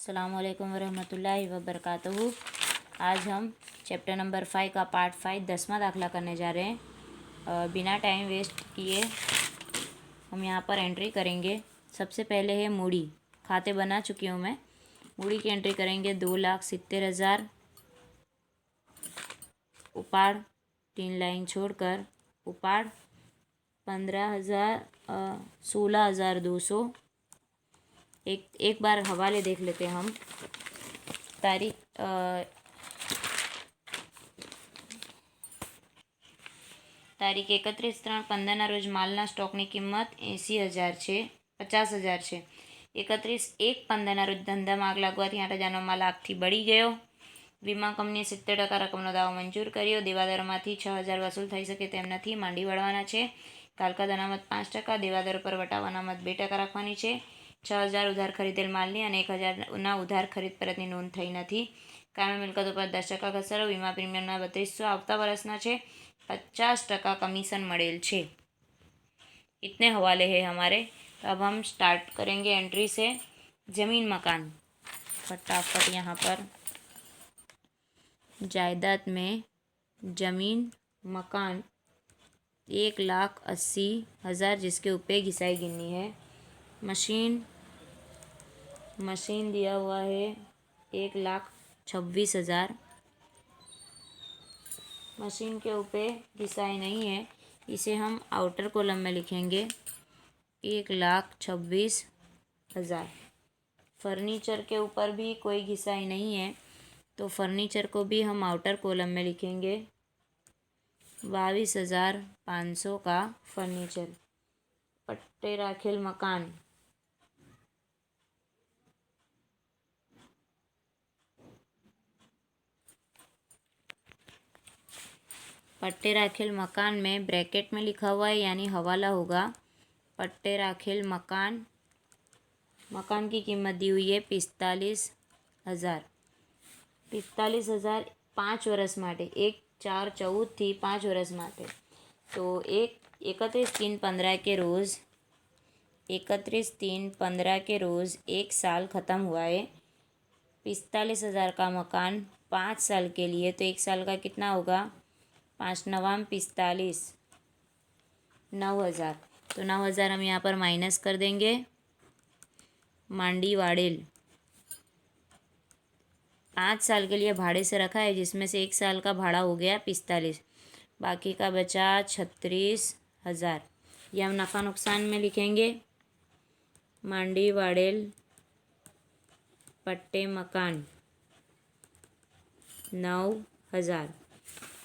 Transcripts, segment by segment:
अस्सलामुअलैकुम वरहमतुल्लाहि वबरकातुहू। आज हम चैप्टर नंबर 5 का पार्ट 5 10वां दाखला करने जा रहे हैं। बिना टाइम वेस्ट किए हम यहाँ पर एंट्री करेंगे। सबसे पहले है मूड़ी। खाते बना चुकी हूँ मैं। मूड़ी की एंट्री करेंगे 2,70,000। उपाड़ 3 लाइन छोड़कर उपाड़ 15,000 16,200। एक बार हवाले देख लेते हैं हम। तारीख તારીખ 31/3/15ના રોજ માલના સ્ટોકની કિંમત 80,000 છે 50,000 છે। 31/1/15ના રોજ ધંધામાં આગ લાગવાથી 8,000નો માલ આગથી બળી ગયો। વીમા કંપનીએ 70% રકમનો દાવો મંજૂર કર્યો। દેવાદારોમાંથી 6,000 વસૂલ થઈ શકે તેમ નથી, માંડી વળવાના છે। કાલકાદ અનામત 5%, દેવાદારો પર વટાવ અનામત 2% રાખવાની છે। 6,000 ઉધાર ખરીદેલ માલની અને 1,000ના ઉધાર ખરીદ પરતની નોંધ થઈ નથી। કાયમી મિલકતો પર 10% ઘસારો। વીમા પ્રીમિયમના 3200 આવતા વર્ષના છે। 50% कमीशन मड़ेल छे। इतने हवाले हैं हमारे। तो अब हम स्टार्ट करेंगे एंट्री से। ज़मीन मकान फटाफट यहाँ पर जायदाद में ज़मीन मकान 1,80,000 जिसके ऊपर घिसाई गिननी है। मशीन दिया हुआ है 1,26,000। मशीन के ऊपर घिसाई नहीं है, इसे हम आउटर कॉलम में लिखेंगे 1,26,000। फर्नीचर के ऊपर भी कोई घिसाई नहीं है, तो फर्नीचर को भी हम आउटर कॉलम में लिखेंगे 22,500 का फर्नीचर। पट्टे राखेल मकान पट्टे राखेल मकान में ब्रैकेट में लिखा हुआ है यानी हवाला होगा पट्टे राखेल मकान। मकान की कीमत दी हुई है 45,000। 45,000 5 વર્ષ માટે 1/4/14 थी 5 વર્ષ માટે। तो 31/3/15 के रोज़ 31/3/15 के रोज़ 1 साल ख़त्म हुआ है। 45,000 का मकान 5 साल के लिए, तो 1 साल का कितना होगा? 5 9 45 9,000। तो 9,000 हम यहाँ पर माइनस कर देंगे। मांडी वाड़ेल 5 साल के लिए भाड़े से रखा है, जिसमें से 1 साल का भाड़ा हो गया 45, बाकी का बचा 36,000। ये हम नफ़ा नुकसान में लिखेंगे। मांडी वाड़ेल पट्टे मकान 9,000।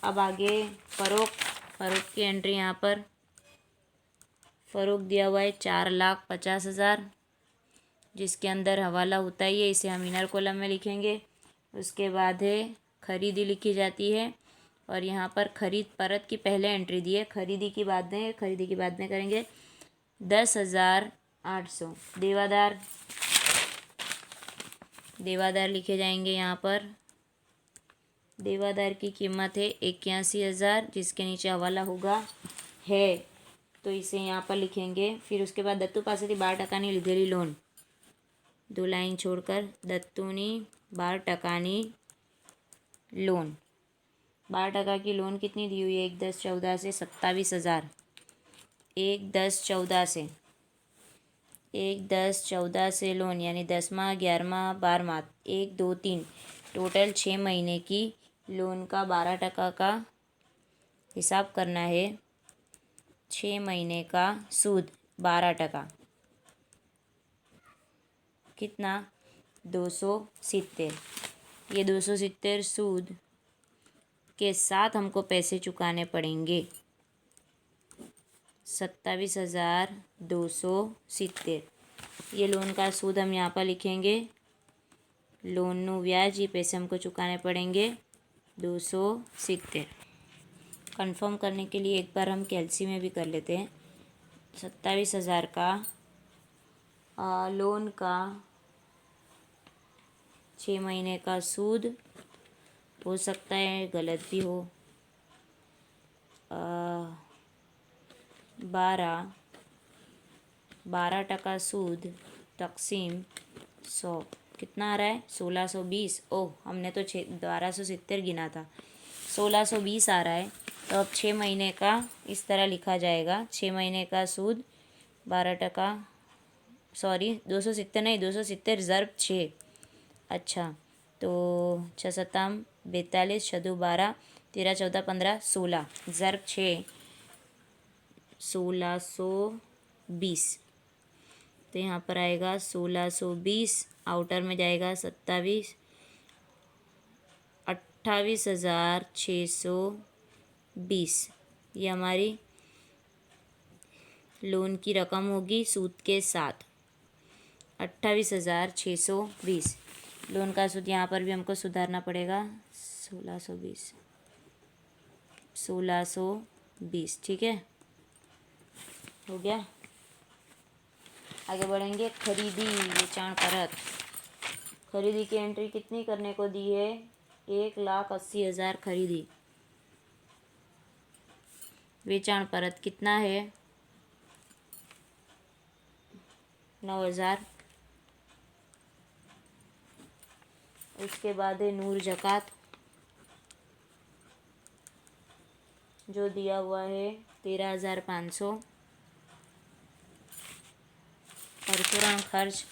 अब आगे फ़रोख्त की एंट्री यहाँ पर फ़रोख्त दिया हुआ है 4,50,000, जिसके अंदर हवाला होता ही है, इसे हम इनर कॉलम में लिखेंगे। उसके बाद है खरीदी लिखी जाती है, और यहाँ पर खरीद परत की पहले एंट्री दी है। खरीदी की बाद में करेंगे 10,800। देवादार लिखे जाएंगे यहाँ पर। देवादार की कीमत है 81,000, जिसके नीचे हवाला होगा है, तो इसे यहाँ पर लिखेंगे। फिर उसके बाद दत्तू पासेथी 12% लीधेली लोन, 2 लाइन छोड़कर दत्तूनी 12% लोन। 12% की लोन कितनी दी हुई है? 1/10/14 से 27,000। 1/10/14 से लोन, यानी 10वां 11वां 12वां 1 2 3 टोटल 6 महीने की लोन का 12% का हिसाब करना है। 6 महीने का सूद 12%, कितना? 270। ये 270 सूद के साथ हमको पैसे चुकाने पड़ेंगे। 27,270 ये लोन का सूद हम यहाँ पर लिखेंगे। लोन नु व्याज, ये पैसे हमको चुकाने पड़ेंगे 270। कंफर्म करने के लिए एक बार हम कैलसी में भी कर लेते हैं। 27,000 का लोन का 6 महीने का सूद, हो सकता है गलत भी हो, 12% सूद तकसीम 100 कितना आ रहा है 1620। ओह, हमने तो 1270 गिना था, 1620 आ रहा है। तो अब 6 महीने का इस तरह लिखा जाएगा, 6 महीने का सूद 12%, सॉरी 270 नहीं, 270 ज़रब 6। अच्छा, तो 6 सत्ताम 42, 6 दो 12, 13 14 15 16 ज़रब 6, 1620। तो यहाँ पर आएगा 1620, आउटर में जाएगा 27, 28,620। ये हमारी लोन की रकम होगी सूद के साथ, 28,620। लोन का सूद यहाँ पर भी हमको सुधारना पड़ेगा, 1620, ठीक है, हो गया। आगे बढ़ेंगे, खरीदी वेचाण परत। खरीदी की एंट्री कितनी करने को दी है, 1,80,000 खरीदी। वेचाण परत कितना है, 9,000। उसके बाद है नूर जकात, जो दिया हुआ है 13,500। परचूरण खर्च,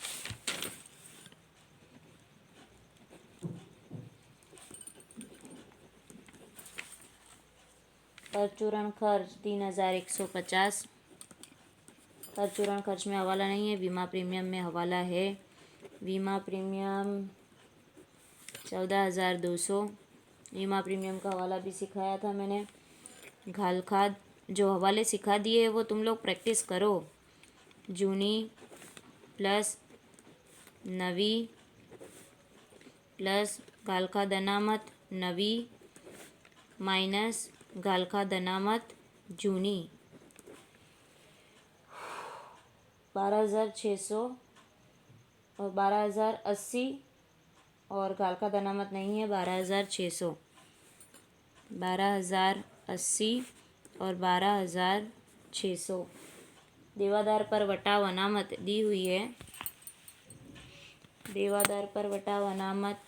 परचूरण खर्च 3,150। परचूरण खर्च में हवाला नहीं है, बीमा प्रीमियम में हवाला है। बीमा प्रीमियम 14,200। बीमा प्रीमियम का हवाला भी सिखाया था मैंने। घाल खाद, जो हवाले सिखा दिए वो तुम लोग प्रैक्टिस करो। जूनी प्लस नवी प्लस घाल खाद अनामत नवी माइनस घाल खाद अनामत जूनी, 12,600 और 12,080, और घाल खाद अनामत नहीं है 12,600, 12,080 और 12,600। देवादार पर वटाव अनामत दी हुई है। देवादार पर वटाव अनामत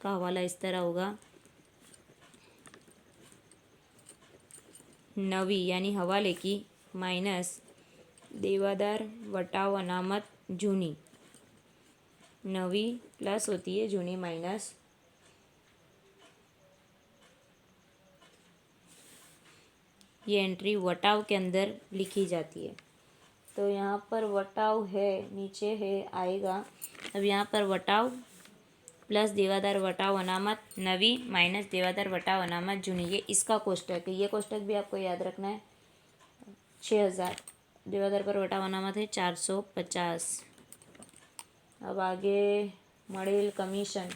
का हवाला इस तरह होगा, नवी यानी हवाले की माइनस देवादार वटाव अनामत जूनी। नवी प्लस होती है, जूनी माइनस। ये एंट्री वटाव के अंदर लिखी जाती है। तो यहाँ पर वटाव है, नीचे है आएगा। अब यहाँ पर वटाव प्लस देवादार वटाव अनामत नवी माइनस देवादार वटाव अनामत जूनी, ये इसका कोष्टक है। ये कोष्टक भी आपको याद रखना है। 6,000 देवादार पर वटाव अनामत है 450। अब आगे मड़ेल कमीशन,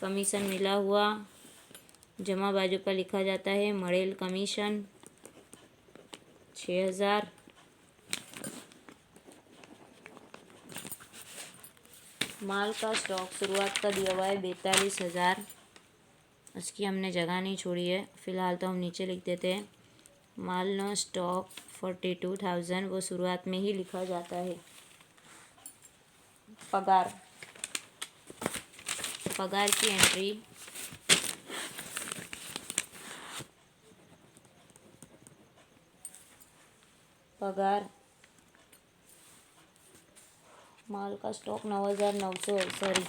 कमीशन मिला हुआ जमा बाजू पर लिखा जाता है। मड़ेल कमीशन 6,000। माल का स्टॉक शुरुआत का दिया हुआ है 42,000। उसकी हमने जगह नहीं छोड़ी है, फ़िलहाल तो हम नीचे लिख देते हैं। माल नो स्टॉक 42,000, वो शुरुआत में ही लिखा जाता है। पगार, पगार की एंट्री पगार, माल का स्टॉक 9,900 है, सॉरी,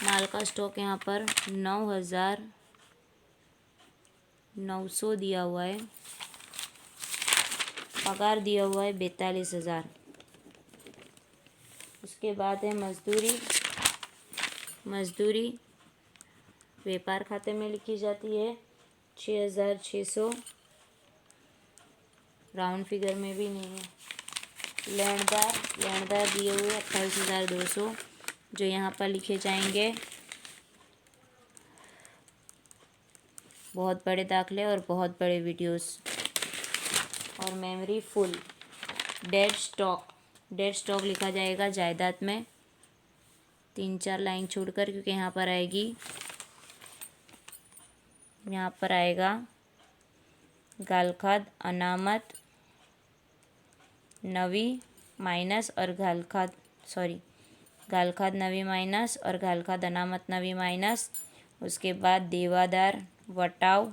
माल का स्टॉक यहाँ पर 9,900 दिया हुआ है। पगार दिया हुआ है 42,000। उसके बाद है मजदूरी। मजदूरी व्यापार खाते में लिखी जाती है 6,600, राउंड फिगर में भी नहीं है। लेनदार, लेनदार दिए हुए 28,200, जो यहाँ पर लिखे जाएंगे। बहुत बड़े दाखले और बहुत बड़े वीडियोस और memory full. Dead stock, dead stock लिखा जाएगा जायदाद में 3-4 लाइन छोड़कर, क्योंकि यहाँ पर आएगी, यहाँ पर आएगा घाल खाद अनामत नवी माइनस और घाल खाद सॉरी, घालखाद नवी माइनस और घालखाद अनामत नवी माइनस, उसके बाद देवादार वटाव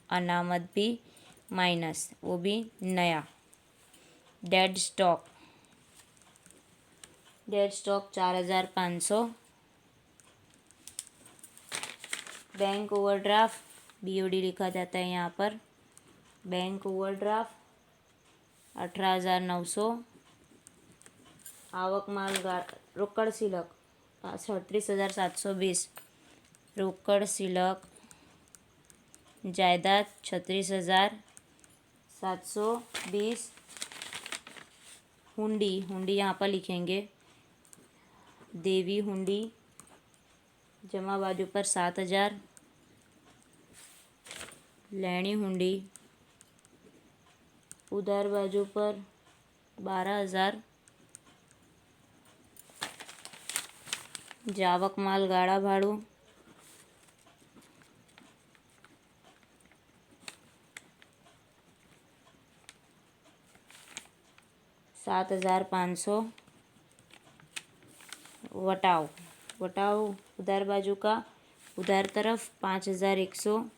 अनामत भी माइनस, वो भी नया। Dead stock 4,500। Bank overdraft BOD लिखा जाता है यहाँ पर, बैंक ओवरड्राफ्ट 18,900। आवक माल रोकड़ सिलक 38,720, रोकड़ सिलक जायदाद 36,720। हुंडी यहाँ पर लिखेंगे, देवी हुंडी जमा बाजू पर 7,000, लेनी हुंडी उधार बाजू पर 12,000, जावक माल गाड़ा भाड़ू 7,500। वटाव उधार बाजू का, उधार तरफ 5,100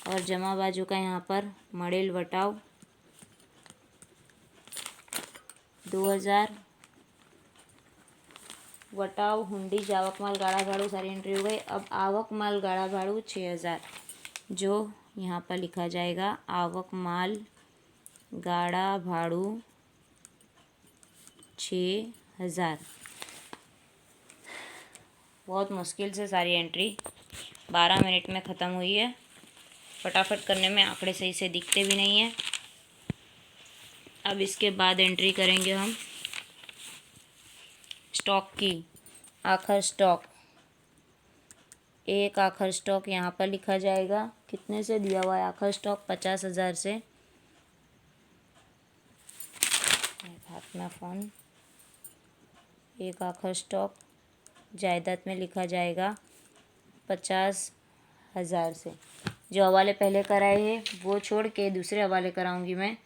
और जमा बाजू का यहाँ पर मड़ेल वटाव 2,000। वटाव हुंडी जावक माल गाड़ा भाड़ू सारी एंट्री हो गई। अब आवक माल गाड़ा भाड़ू 6,000, जो यहाँ पर लिखा जाएगा आवक माल गाड़ा भाड़ू 6,000। बहुत मुश्किल से सारी एंट्री 12 मिनट में ख़त्म हुई है। फटाफट करने में आंकड़े सही से दिखते भी नहीं हैं। अब इसके बाद एंट्री करेंगे हम स्टॉक की। आखिर स्टॉक, एक आखिर स्टॉक यहाँ पर लिखा जाएगा। कितने से दिया हुआ है आखिर स्टॉक? 50,000 से। हाथ में फ़ोन। एक आखिर स्टॉक जायदाद में लिखा जाएगा 50,000 से। जो हवाले पहले कराए हैं वो छोड़ के दूसरे हवाले कराऊंगी मैं।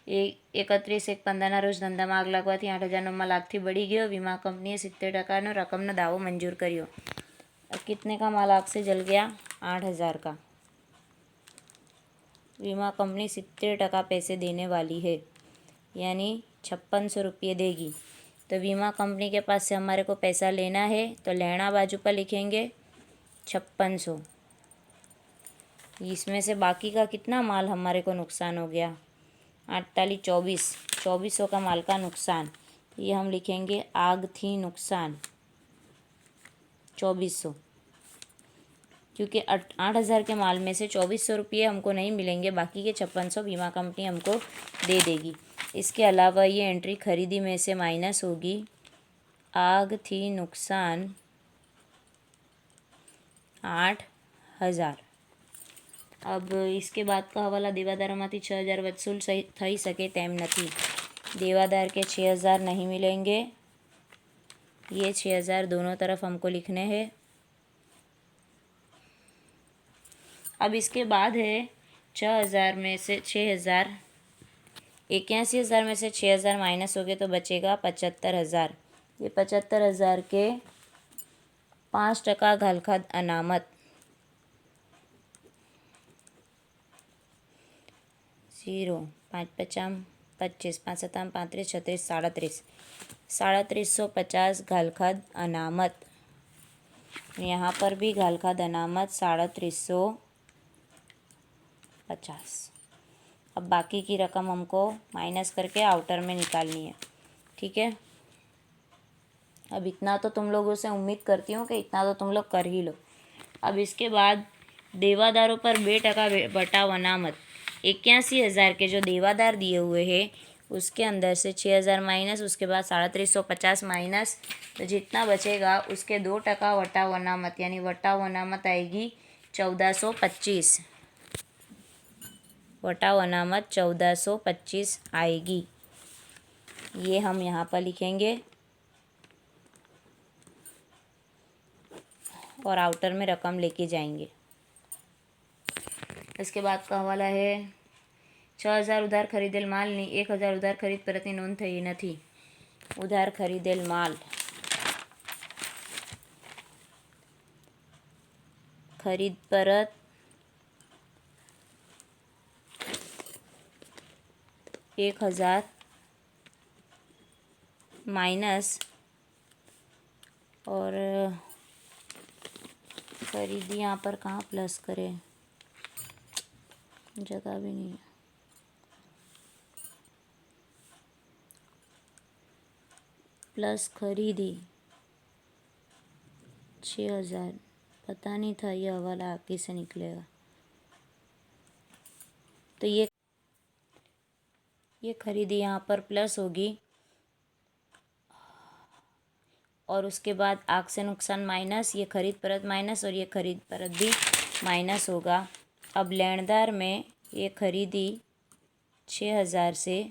31/1/15 रोज ધંધામાં આગ લાગવાથી 8,000નો માલ આગથી બળી ગયો। વીમા કંપનીએ 70% રકમનો દાવો મંજૂર કર્યો। अब कितने का माल आग से जल गया? 8,000 का। बीमा कंपनी 70% पैसे देने वाली है, यानी 5600 रुपये देगी। तो बीमा कंपनी के पास से हमारे को पैसा लेना है, तो लेना बाजू पर लिखेंगे 5600। इसमें से बाकी का कितना माल हमारे को नुकसान हो गया? 24,000 का माल का नुकसान। ये हम लिखेंगे आग थी नुकसान 2400, क्योंकि 8,000 के माल में से 2400 रुपये हमको नहीं मिलेंगे, बाकी के 5600 बीमा कंपनी हमको दे देगी। इसके अलावा ये एंट्री खरीदी में से माइनस होगी। आग थी नुकसान 8,000। अब इसके बाद का हवाला देवादारोમાંથી 6,000 वसूल થઈ શકે તેમ નથી। देवादार के 6,000 नहीं मिलेंगे। ये 6,000 दोनों तरफ हमको लिखने हैं। अब इसके बाद है 6,000 में से 6,000, 81,000 में से 6,000 माइनस हो गए तो बचेगा 75,000। ये 75,000 के 5% घालखाद अनामत 0, 5×5 = 25, 5×7 = 35, 36, 37, 3,350 घालखाद अनामत। यहाँ पर भी घालखाद अनामत 3,350। अब बाकी की रकम हमको माइनस करके आउटर में निकालनी है, ठीक है। अब इतना तो तुम लोगों से उम्मीद करती हूँ कि इतना तो तुम लोग कर ही लो। अब इसके बाद देवादारों पर 2% बटाव अनामत 81,000 के जो देवादार दिए हुए हैं उसके अंदर से 6,000 माइनस, उसके बाद 3,350 माइनस, तो जितना बचेगा उसके 2% वटाव अनामत, यानी वटाव अनामत आएगी 1,425। वटाव अनामत 1,425 आएगी। ये हम यहाँ पर लिखेंगे और आउटर में रकम लेके जाएंगे। इसके बाद का हवाला है 6,000 उधार खरीदेल मालनी 1,000 उधार खरीद परतनी नोंध થઈ નથી। उधार खरीदेल माल, खरीद परत, $1000 माइनस और खरीदी यहाँ पर कहाँ प्लस करें, जगह भी नहीं है। प्लस खरीदी 6000, पता नहीं था ये हवाला आगे से निकलेगा। तो ये खरीदी यहाँ पर प्लस होगी और उसके बाद आग से नुकसान माइनस, ये खरीद परत माइनस और ये खरीद परत भी माइनस होगा। अब लेनदार में ये खरीदी 6000 से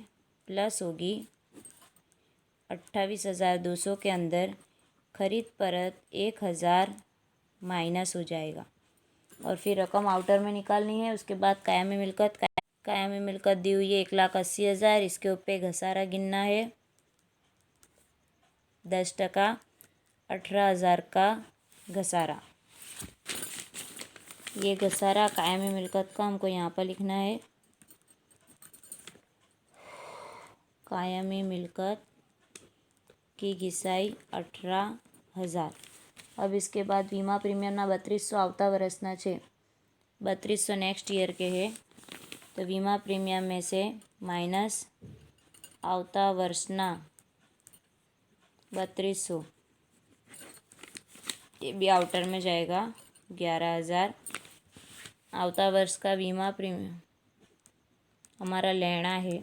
प्लस होगी 28,200 के अंदर, खरीद परत 1000 माइनस हो जाएगा और फिर रकम आउटर में निकालनी है। उसके बाद कायमी मिल्कत दी हुई है 1,80,000, इसके ऊपर घसारा गिनना है 10%, 18,000 का घसारा। ये घसारा कायमी मिल्कत का हमको यहाँ पर लिखना है, कायमी मिल्कत की घिसाई 18,000। अब इसके बाद वीमा प्रीमियमना 3200 આવતા વર્ષના છે, 3200 नेक्स्ट ईयर के है। तो वीमा प्रीमियम में से माइनस આવતા વર્ષના 3200, ये भी आउटर में जाएगा 11,000। આવતા वर्ष का वीमा प्रीमियम हमारा लेना है,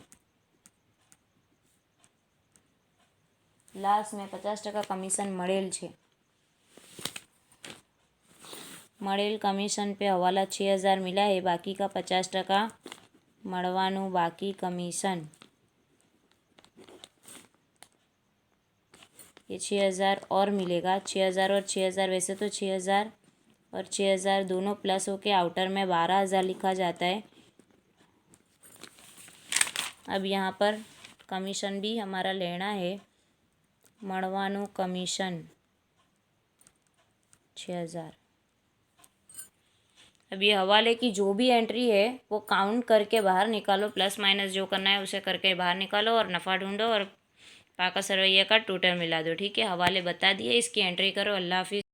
लास्ट में 50% कमीशन મળેલ છે। મળેલ कमीशन पे हवाला 6000 मिला है, बाकी का 50% મળવાનું बाकी कमीशन। ये 6000 और मिलेगा, 6000 और 6000, वैसे तो 6000 और 6000 दोनों प्लस होके आउटर में 12,000 लिखा जाता है। अब यहाँ पर कमीशन भी हमारा लेना है, મળવાનું कमीशन 6000। अब ये हवाले की जो भी एंट्री है वो काउंट करके बाहर निकालो, प्लस माइनस जो करना है उसे करके बाहर निकालो और नफ़ा ढूंढो और पाका सरवैया का टोटल मिला दो। ठीक है, हवाले बता दिए, इसकी एंट्री करो। अल्लाह हाफिज़।